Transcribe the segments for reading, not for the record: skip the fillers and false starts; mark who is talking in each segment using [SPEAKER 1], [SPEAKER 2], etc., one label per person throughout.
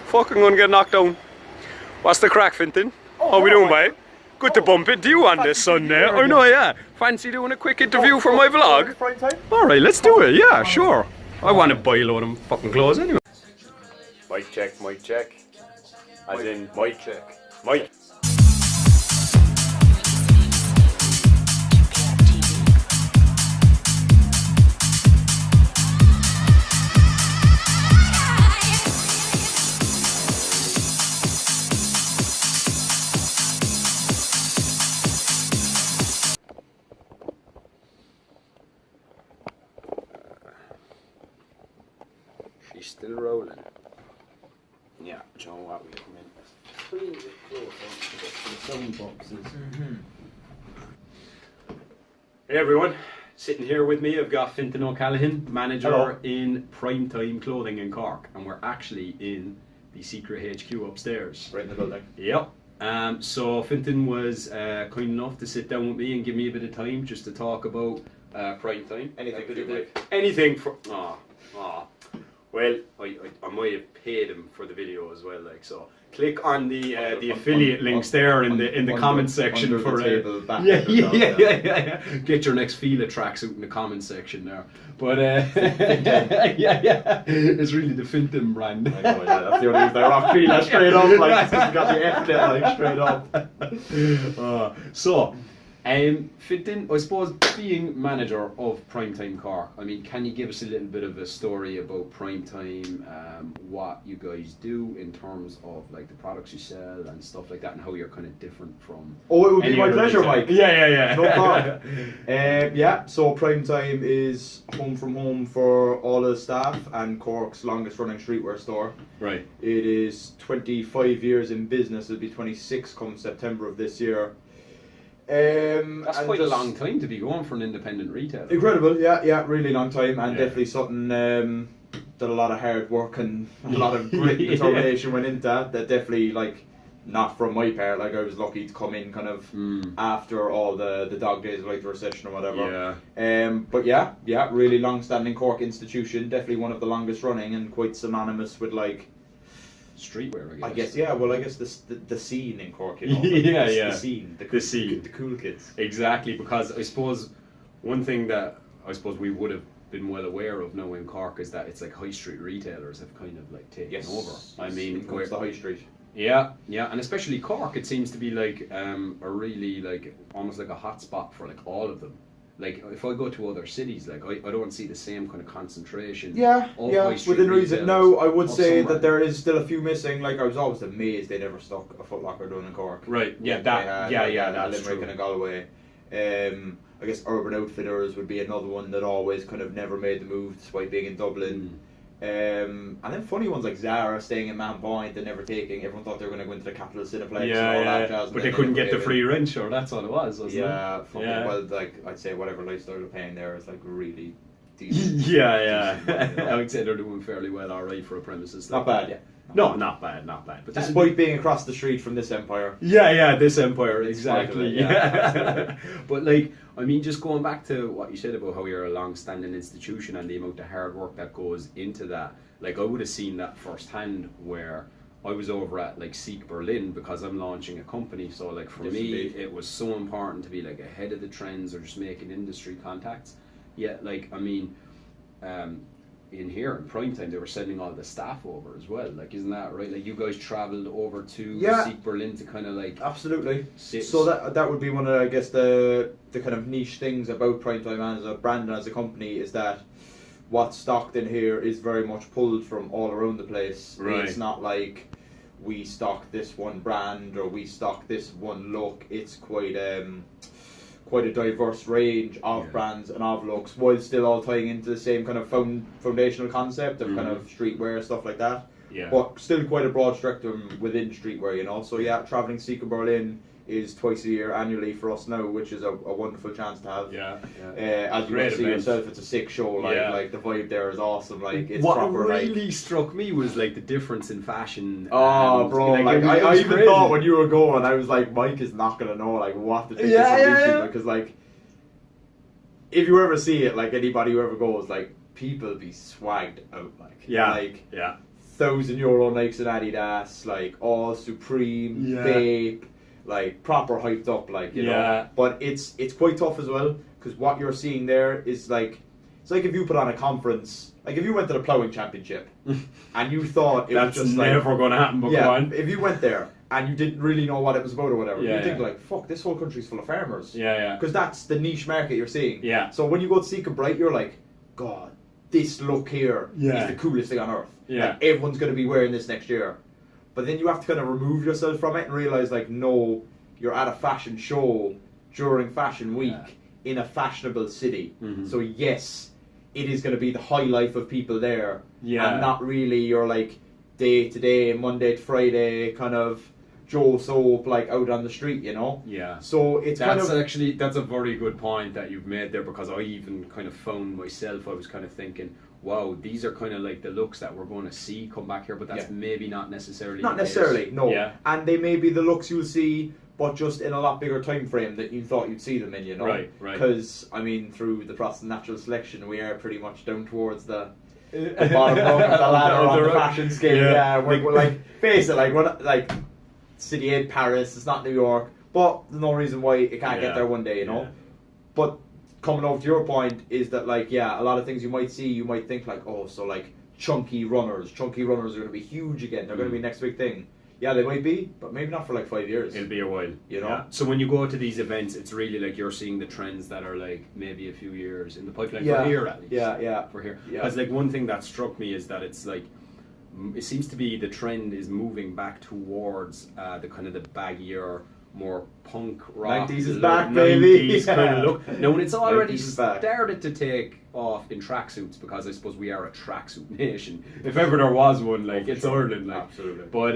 [SPEAKER 1] fucking gonna get knocked down. What's the crack, Fintan? How we doing, boy? Good to bump into you on this Sunday. I know, yeah. Fancy doing a quick interview for my vlog? Alright, let's do it, yeah, sure. I want to buy a load of fucking clothes anyway. Mic check, mic check. As in, mic check. Mic. She's still rolling. Yeah, do you know what, we come in just a little bit closer to the sound boxes. Hey everyone, sitting here with me I've got Fintan O Callaghan, manager in Primtetime Clothing in Cork, and we're actually in the secret HQ upstairs.
[SPEAKER 2] Right in the building.
[SPEAKER 1] Yep. So Fintan was kind enough to sit down with me and give me a bit of time just to talk about Primtetime.
[SPEAKER 2] Anything to do with
[SPEAKER 1] anything for well, I might have paid him for the video as well, like so. Click on the affiliate links there in the comment section for yeah. Get your next Fila tracksuit in the comment section there. But yeah, it's really the Fintan brand.
[SPEAKER 2] I know, yeah, that's the only reason I rock Fila straight up, like we got the F there, like straight up.
[SPEAKER 1] So. Fintan, I suppose being manager of Primtetime Cork, I mean, can you give us a little bit of a story about Primtetime, what you guys do in terms of like the products you sell and stuff like that, and how you're kind of different from?
[SPEAKER 2] Oh, it would be my pleasure, Mike.
[SPEAKER 1] Yeah.
[SPEAKER 2] No problem. Yeah, so Primtetime is home from home for all the staff and Cork's longest running streetwear store.
[SPEAKER 1] Right.
[SPEAKER 2] It is 25 years in business. It'll be 26 come September of this year.
[SPEAKER 1] That's quite a long time to be going for an independent retailer.
[SPEAKER 2] Incredible, yeah, really long time, and definitely something that a lot of hard work and a lot of grit and determination went into that. That definitely, like, not from my part, like I was lucky to come in kind of after all the dog days of like the recession or whatever. But yeah, really long-standing Cork institution, definitely one of the longest running and quite synonymous with like
[SPEAKER 1] streetwear,
[SPEAKER 2] I guess. Yeah, well, I guess the scene in Cork, you know.
[SPEAKER 1] The
[SPEAKER 2] scene, the cool kids.
[SPEAKER 1] Exactly, because I suppose one thing that I suppose we would have been well aware of now in Cork is that it's like high street retailers have kind of like taken over. I mean,
[SPEAKER 2] it's the high street.
[SPEAKER 1] Yeah, and especially Cork, it seems to be like a really like almost like a hot spot for like all of them. Like if I go to other cities, like I don't see the same kind of concentration.
[SPEAKER 2] Yeah, within reason. No, I would say that there is still a few missing. Like I was always amazed they never stuck a Foot Locker down in Cork.
[SPEAKER 1] Right. Yeah. That's
[SPEAKER 2] Limerick
[SPEAKER 1] true.
[SPEAKER 2] and Galway. I guess Urban Outfitters would be another one that always kind of never made the move despite being in Dublin. And then funny ones like Zara staying in Man Point and never taking. Everyone thought they were going to go into the Capital Cineplex and all that jazz.
[SPEAKER 1] But they couldn't get the free rent, sure, that's all it was, wasn't it?
[SPEAKER 2] Well, like I'd say whatever lifestyle they're paying there is like really decent.
[SPEAKER 1] I would say they're doing fairly well, alright, for a premises.
[SPEAKER 2] Not bad, yeah.
[SPEAKER 1] No, not bad. But
[SPEAKER 2] despite being across the street from this empire.
[SPEAKER 1] Yeah, this empire, exactly.
[SPEAKER 2] Yeah.
[SPEAKER 1] But like, I mean, just going back to what you said about how you're a long-standing institution and the amount of hard work that goes into that, like I would have seen that firsthand where I was over at like Seek Berlin because I'm launching a company. So like for me, it was so important to be like ahead of the trends or just making industry contacts. Yeah, like I mean, in here in Primtetime, they were sending all the staff over as well. Like, isn't that right? Like, you guys travelled over to Seek Berlin to kind of like
[SPEAKER 2] absolutely. So that would be one of I guess the kind of niche things about Primtetime as a brand and as a company is that what's stocked in here is very much pulled from all around the place. Right. It's not like we stock this one brand or we stock this one look. It's quite a diverse range of brands and of looks, while still all tying into the same kind of foundational concept of kind of streetwear, stuff like that. Yeah. But still quite a broad spectrum within streetwear, you know. So yeah, travelling Seek Berlin is twice a year annually for us now, which is a wonderful chance to have. As you can see yourself, it's a sick show. Like the vibe there is awesome. Like it's
[SPEAKER 1] what
[SPEAKER 2] proper.
[SPEAKER 1] What really struck me was like the difference in fashion.
[SPEAKER 2] Oh, bro! Like I even thought when you were going, I was like, Mike is not gonna know like what to think because like if you ever see it, like anybody who ever goes, like people be swagged out, like €1,000 Nikes and Adidas, like all Supreme, Bape, like proper hyped up, like you know. But it's quite tough as well, because what you're seeing there is like, it's like if you put on a conference, like if you went to the ploughing championship and you thought it was just like,
[SPEAKER 1] never going to happen. But go on.
[SPEAKER 2] If you went there and you didn't really know what it was about or whatever, you think like, fuck, this whole country's full of farmers. Because that's the niche market you're seeing. So when you go to Seek and Bright, you're like, God, this look here is the coolest thing on earth. Like, everyone's going to be wearing this next year. But then you have to kind of remove yourself from it and realize, like, no, you're at a fashion show during Fashion Week in a fashionable city. So yes, it is going to be the high life of people there, and not really your like day to day, Monday to Friday kind of Joe Soap like out on the street, you know. So it's
[SPEAKER 1] actually that's a very good point that you've made there, because I even kind of found myself, I was kind of thinking, wow, these are kind of like the looks that we're going to see come back here, but that's maybe not necessarily.
[SPEAKER 2] Not necessarily, no. And they may be the looks you'll see, but just in a lot bigger time frame that you thought you'd see them in, you know. Right. Because I mean, through the process of natural selection, we are pretty much down towards the bottom rung of the ladder on the fashion scale. We're like, face it, like we're not, like City in Paris, it's not New York, but there's no reason why it can't get there one day, you know. But coming over to your point is that, like, a lot of things you might see, you might think like, oh, so like chunky runners are going to be huge again. They're going to be next big thing. Yeah, they might be, but maybe not for like 5 years.
[SPEAKER 1] It'll be a while,
[SPEAKER 2] you know.
[SPEAKER 1] So when you go to these events, it's really like you're seeing the trends that are like maybe a few years in the pipeline for here at least. For here. Because like one thing that struck me is that it's like, it seems to be the trend is moving back towards the kind of the baggier, more punk rock.
[SPEAKER 2] 90s is back, baby.
[SPEAKER 1] 90s kind of look. Now, when it's already started to take off in tracksuits, because I suppose we are a tracksuit nation. If ever there was one, like it's Ireland, like.
[SPEAKER 2] Absolutely.
[SPEAKER 1] But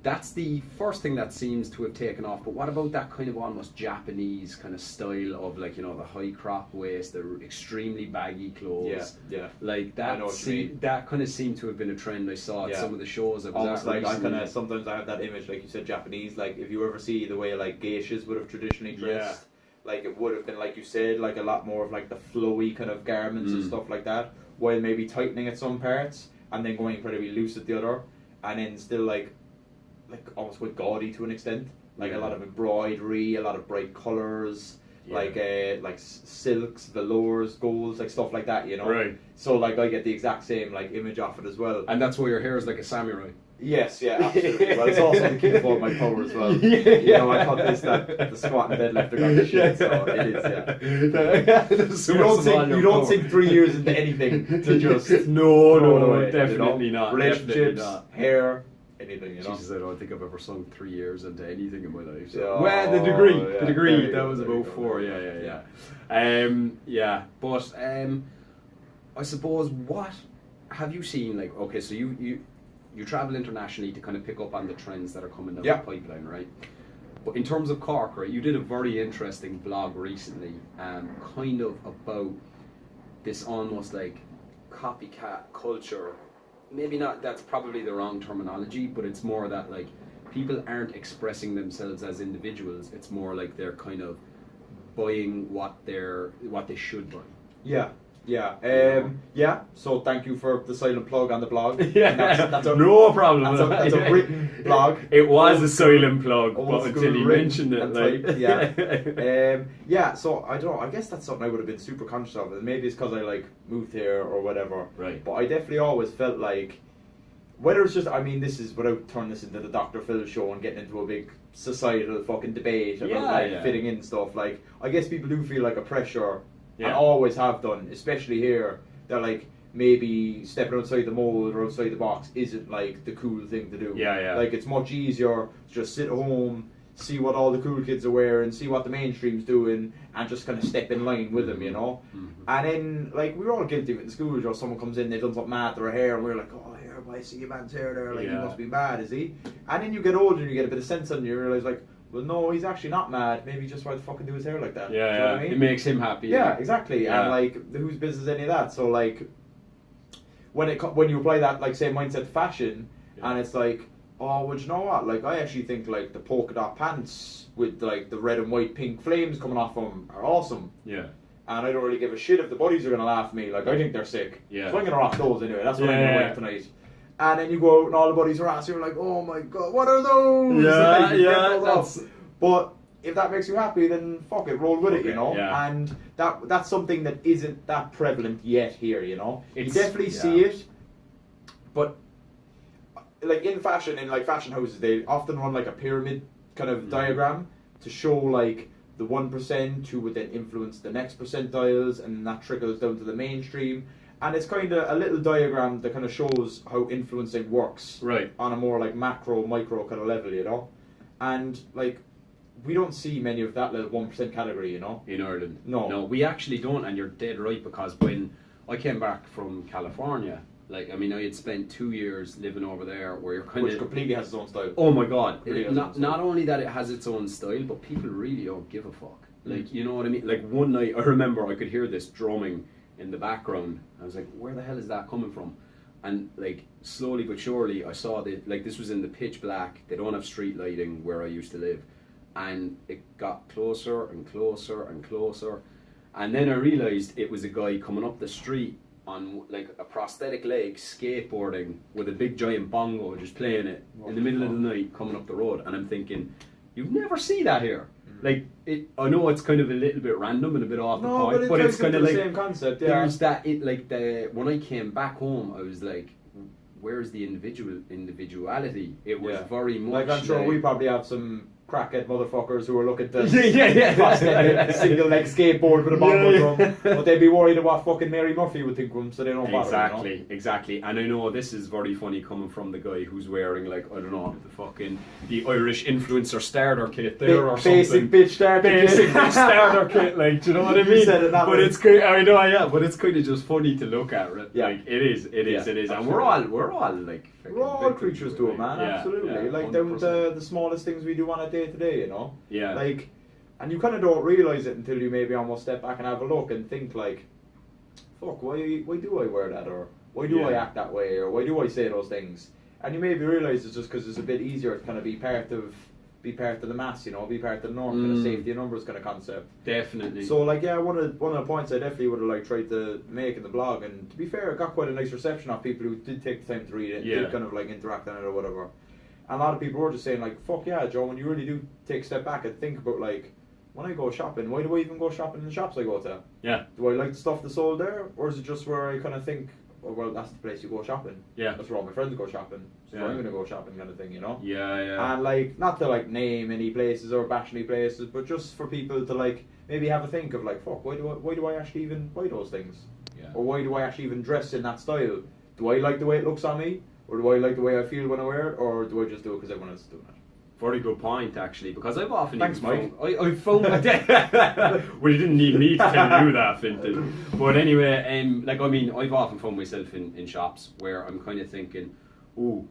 [SPEAKER 1] that's the first thing that seems to have taken off. But what about that kind of almost Japanese kind of style of, like, you know, the high crop waist, the extremely baggy clothes? Like that. That kind of seemed to have been a trend I saw at some of the shows.
[SPEAKER 2] Almost like I kind of sometimes I have that image, like you said, Japanese. Like if you ever see the way like geishas would have traditionally dressed, like it would have been, like you said, like a lot more of like the flowy kind of garments and stuff like that, while maybe tightening at some parts and then going incredibly loose at the other, and then still like almost quite gaudy to an extent, like a lot of embroidery, a lot of bright colours, like silks, velours, golds, like stuff like that, you know. Right. So like I get the exact same like image off it as well.
[SPEAKER 1] And that's why your hair is like a samurai.
[SPEAKER 2] Yes, absolutely. Well, it's also the key for my power as well. You know, I thought the squat and deadlift are got the shit, so it is. You don't think 3 years into anything to just
[SPEAKER 1] no, definitely not.
[SPEAKER 2] Relationships, hair. Anything, you know?
[SPEAKER 1] Jesus, I don't think I've ever sunk 3 years into anything in my life. So. Well, the degree, that was about 4. But I suppose, what have you seen? Like, okay, so you travel internationally to kind of pick up on the trends that are coming down the pipeline, right? But in terms of Cork, right, you did a very interesting blog recently, kind of about this almost like copycat culture. Maybe not, that's probably the wrong terminology, but it's more that like people aren't expressing themselves as individuals. It's more like they're kind of buying what they should buy. So thank you for the silent plug on the blog. That's no problem. That's a written blog. It was a silent plug, but until you mentioned it, like So I don't know. I guess that's something I would have been super conscious of, and maybe it's because I like moved here or whatever. Right. But I definitely always felt like, whether it's just, I mean, this is without turning this into the Dr. Phil show and getting into a big societal fucking debate about fitting in stuff. Like, I guess people do feel like a pressure. And always have done, especially here, that like maybe stepping outside the mold or outside the box isn't like the cool thing to do. Like it's much easier to just sit at home, see what all the cool kids are wearing, see what the mainstream's doing, and just kind of step in line with them, you know. And then like we were all guilty of it in school. You know, someone comes in, they've done something mad to their hair, and we're like, oh, here, I see your man's hair there, like he must be mad, is he? And then you get older and you get a bit of sense on you, and you realise like, well, no, he's actually not mad. Maybe he just wanted to fucking do his hair like that. You know what I mean? It makes him happy. Yeah, exactly. And like, whose business is any of that? So like, when you apply that like same mindset to fashion, and it's like, oh, well, you know what? Like, I actually think like the polka dot pants with like the red and white pink flames coming off them are awesome. Yeah. And I don't really give a shit if the buddies are gonna laugh at me. Like, I think they're sick. Yeah. So I'm gonna rock those anyway. That's what I'm gonna wear tonight.
[SPEAKER 2] And then you go out and all the buddies harass you, you're like, oh my god, what are those?
[SPEAKER 1] Yeah,
[SPEAKER 2] Like, you get
[SPEAKER 1] yeah,
[SPEAKER 2] those
[SPEAKER 1] that's...
[SPEAKER 2] off. But if that makes you happy, then fuck it, roll with it, you know?
[SPEAKER 1] Yeah.
[SPEAKER 2] And that's something that isn't that prevalent yet here, you know? You
[SPEAKER 1] It's-
[SPEAKER 2] definitely see it, but like in fashion, in like fashion houses, they often run like a pyramid kind of diagram to show like the 1% who would then influence the next percentiles, and that trickles down to the mainstream. And it's kind of a little diagram that kind of shows how influencing works
[SPEAKER 1] Right.
[SPEAKER 2] on a more like macro, micro kind of level, you know? And like, we don't see many of that little 1% category, you know?
[SPEAKER 1] In Ireland.
[SPEAKER 2] No.
[SPEAKER 1] No, we actually don't, and you're dead right, because when I came back from California, like, I mean, I had spent 2 years living over there where you're kind
[SPEAKER 2] Which
[SPEAKER 1] of...
[SPEAKER 2] completely has its own style.
[SPEAKER 1] Oh my god.
[SPEAKER 2] Really has its own style.
[SPEAKER 1] Not only that it has its own style, but people really don't give a fuck. Like, you know what I mean? Like, one night, I remember I could hear this drumming in the background. I was like, where the hell is that coming from? And like, slowly but surely, I saw that, like, this was in the pitch black. They don't have street lighting where I used to live. And it got closer and closer and closer. And then I realised it was a guy coming up the street on like a prosthetic leg, skateboarding with a big giant bongo, just playing it in the middle of the night coming up the road. And I'm thinking, you'd never see that here. Like, I know it's kind of a little bit random and a bit off the point, but it's kind of like
[SPEAKER 2] the same concept. Yeah.
[SPEAKER 1] there's that. When I came back home, I was like, where's the individuality? It was very much
[SPEAKER 2] like, I'm sure we probably have some crackhead motherfuckers who are looking to
[SPEAKER 1] yeah.
[SPEAKER 2] single leg skateboard with a bongo drum, but they'd be worried of what fucking Mary Murphy would think of them, so they don't bother.
[SPEAKER 1] Exactly,
[SPEAKER 2] you know?
[SPEAKER 1] exactly. And I know this is very funny coming from the guy who's wearing, like, I don't know, the Irish influencer starter kit there or
[SPEAKER 2] basic
[SPEAKER 1] something.
[SPEAKER 2] bitch starter
[SPEAKER 1] Basic
[SPEAKER 2] kit.
[SPEAKER 1] bitch starter kit, like, do you know what I
[SPEAKER 2] You
[SPEAKER 1] mean?
[SPEAKER 2] said it that
[SPEAKER 1] but
[SPEAKER 2] way.
[SPEAKER 1] it's kind, I know, yeah, but it's kind of just funny to look at, right?
[SPEAKER 2] Yeah.
[SPEAKER 1] Like, it is, and
[SPEAKER 2] absolutely.
[SPEAKER 1] we're all like,
[SPEAKER 2] We're all creatures to it, man.
[SPEAKER 1] Yeah,
[SPEAKER 2] Absolutely.
[SPEAKER 1] yeah,
[SPEAKER 2] like down
[SPEAKER 1] 100%.
[SPEAKER 2] to the smallest things we do on a day to day, you know.
[SPEAKER 1] Yeah.
[SPEAKER 2] Like, and you kind of don't realise it until you maybe almost step back and have a look and think like, fuck, why do I wear that, or why do I
[SPEAKER 1] Yeah.
[SPEAKER 2] act that way, or why do I say those things? And you maybe realise it's just because it's a bit easier to kind of be part of the mass, you know, be part of the norm, kind of safety and numbers kind of concept.
[SPEAKER 1] Definitely.
[SPEAKER 2] So like, yeah, one of the points I definitely would have like tried to make in the blog, and to be fair, it got quite a nice reception of people who did take the time to read it,
[SPEAKER 1] Yeah.
[SPEAKER 2] did kind of like interact on it or whatever. And a lot of people were just saying like, fuck yeah, Joe, when you really do take a step back and think about like, when I go shopping, why do I even go shopping in the shops I go to?
[SPEAKER 1] Yeah.
[SPEAKER 2] Do I like the stuff that's sold there, or is it just where I kind of think, oh well, that's the place you go shopping.
[SPEAKER 1] Yeah.
[SPEAKER 2] That's where all my friends go shopping. That's where I'm gonna go shopping, kind of thing, you know.
[SPEAKER 1] Yeah, yeah.
[SPEAKER 2] And like, not to like name any places or bash any places, but just for people to like maybe have a think of like, fuck, why do I actually even buy those things?
[SPEAKER 1] Yeah.
[SPEAKER 2] Or why do I actually even dress in that style? Do I like the way it looks on me, or do I like the way I feel when I wear it, or do I just do it because everyone else is doing it?
[SPEAKER 1] Very good point, actually, because I've often
[SPEAKER 2] Thanks,
[SPEAKER 1] even found, I've found well, you didn't need me to tell you that, Fintan. But anyway, like, I mean, I've often found myself in shops where I'm kind of thinking, ooh,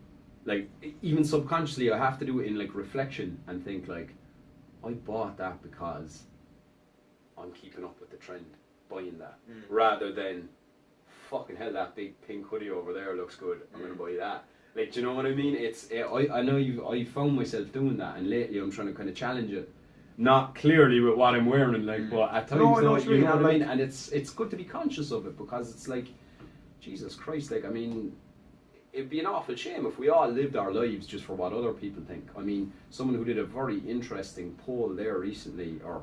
[SPEAKER 1] like, even subconsciously I have to do it in like reflection and think like, I bought that because I'm keeping up with the trend, buying that, rather than, fucking hell, that big pink hoodie over there looks good, I'm gonna buy that. Like, do you know what I mean? It's I know I found myself doing that, and lately I'm trying to kind of challenge it, not clearly with what I'm wearing, like, but at times,
[SPEAKER 2] No, I know
[SPEAKER 1] though,
[SPEAKER 2] what you
[SPEAKER 1] you
[SPEAKER 2] mean,
[SPEAKER 1] know what I
[SPEAKER 2] like-
[SPEAKER 1] mean. And it's good to be conscious of it, because it's like, Jesus Christ, like, I mean, it'd be an awful shame if we all lived our lives just for what other people think. I mean, someone who did a very interesting poll there recently, or,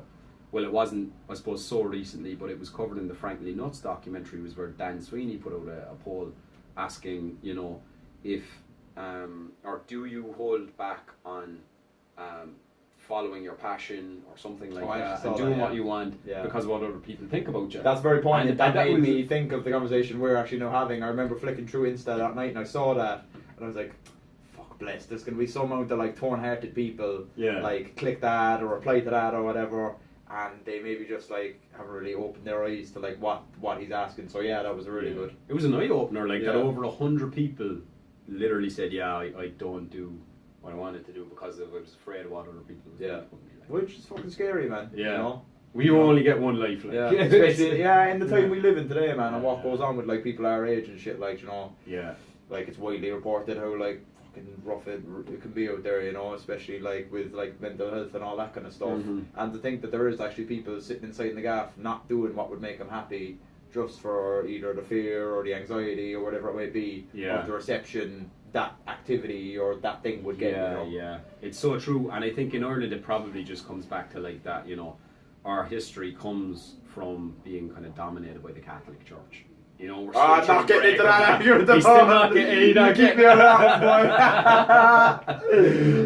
[SPEAKER 1] well, it wasn't, I suppose, so recently, but it was covered in the Frankly Nuts documentary, was where Dan Sweeney put out a poll asking, you know, if, or do you hold back on following your passion or something like that, and doing what you want because of what other people think about you.
[SPEAKER 2] That's very poignant.
[SPEAKER 1] And
[SPEAKER 2] That
[SPEAKER 1] that
[SPEAKER 2] made
[SPEAKER 1] was-
[SPEAKER 2] me think of the conversation we're actually now having. I remember flicking through Insta that night and I saw that, and I was like, fuck bless, there's going to be some amount of like torn-hearted people like click that or reply to that or whatever, and they maybe just like haven't really opened their eyes to like what he's asking. So yeah, that was really good.
[SPEAKER 1] It was an eye-opener, like, that
[SPEAKER 2] Yeah.
[SPEAKER 1] over 100 people literally said, yeah, I don't do what I wanted to do because I was afraid of what other people would think of me. Like.
[SPEAKER 2] Which is fucking scary, man.
[SPEAKER 1] Yeah.
[SPEAKER 2] You know?
[SPEAKER 1] We only get one life, like.
[SPEAKER 2] Yeah, especially in the time
[SPEAKER 1] Yeah.
[SPEAKER 2] we live in today, man, and what
[SPEAKER 1] Yeah.
[SPEAKER 2] goes on with like people our age and shit, like, you know,
[SPEAKER 1] Yeah.
[SPEAKER 2] like it's widely reported how like fucking rough it can be out there, you know, especially like with like mental health and all that kind of stuff.
[SPEAKER 1] Mhm.
[SPEAKER 2] And to think that there is actually people sitting inside in the gaff not doing what would make them happy just for either the fear or the anxiety or whatever it might be of the reception that activity or that thing would get.
[SPEAKER 1] Yeah, it's so true. And I think in Ireland it probably just comes back to like that, you know, our history comes from being kind of dominated by the Catholic Church. You know, we're still
[SPEAKER 2] not getting into that argument.
[SPEAKER 1] He's still not getting.
[SPEAKER 2] You keep me on that, boy.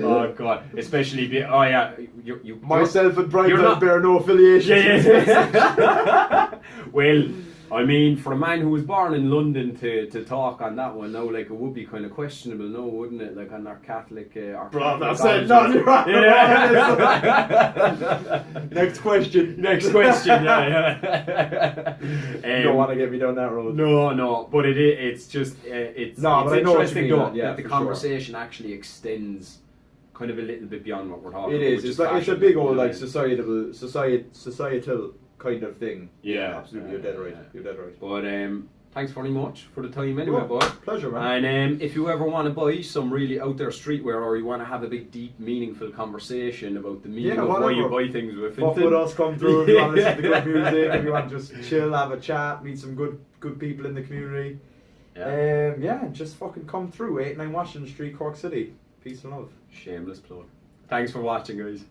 [SPEAKER 1] Oh God, especially you.
[SPEAKER 2] Myself and Brian
[SPEAKER 1] not,
[SPEAKER 2] bear no affiliation.
[SPEAKER 1] Yeah. Well, I mean, for a man who was born in London to talk on that one now, like it would be kind of questionable, no, wouldn't it? Like on our Catholic.
[SPEAKER 2] Bro, that's it. No, you're right.
[SPEAKER 1] Yeah.
[SPEAKER 2] Next question.
[SPEAKER 1] Yeah.
[SPEAKER 2] You don't want to get me down that road.
[SPEAKER 1] No, but it's just it's interesting though that the conversation actually extends kind of a little bit beyond what we're talking about.
[SPEAKER 2] It is. It's a big old like societal kind of thing.
[SPEAKER 1] Yeah,
[SPEAKER 2] absolutely. You're dead right. You're dead right.
[SPEAKER 1] But thanks very much for the time anyway, boy.
[SPEAKER 2] Pleasure, man.
[SPEAKER 1] And if you ever want to buy some really out there streetwear, or you want to have a big, deep, meaningful conversation about the meaning of why you buy things with Fintan,
[SPEAKER 2] fuck with us, come through. If you want to listen to good music, if you want to just chill, have a chat, meet some good people in the community. Just fucking come through. 89 Washington Street, Cork City. Peace and love.
[SPEAKER 1] Shameless plug. Thanks for watching, guys.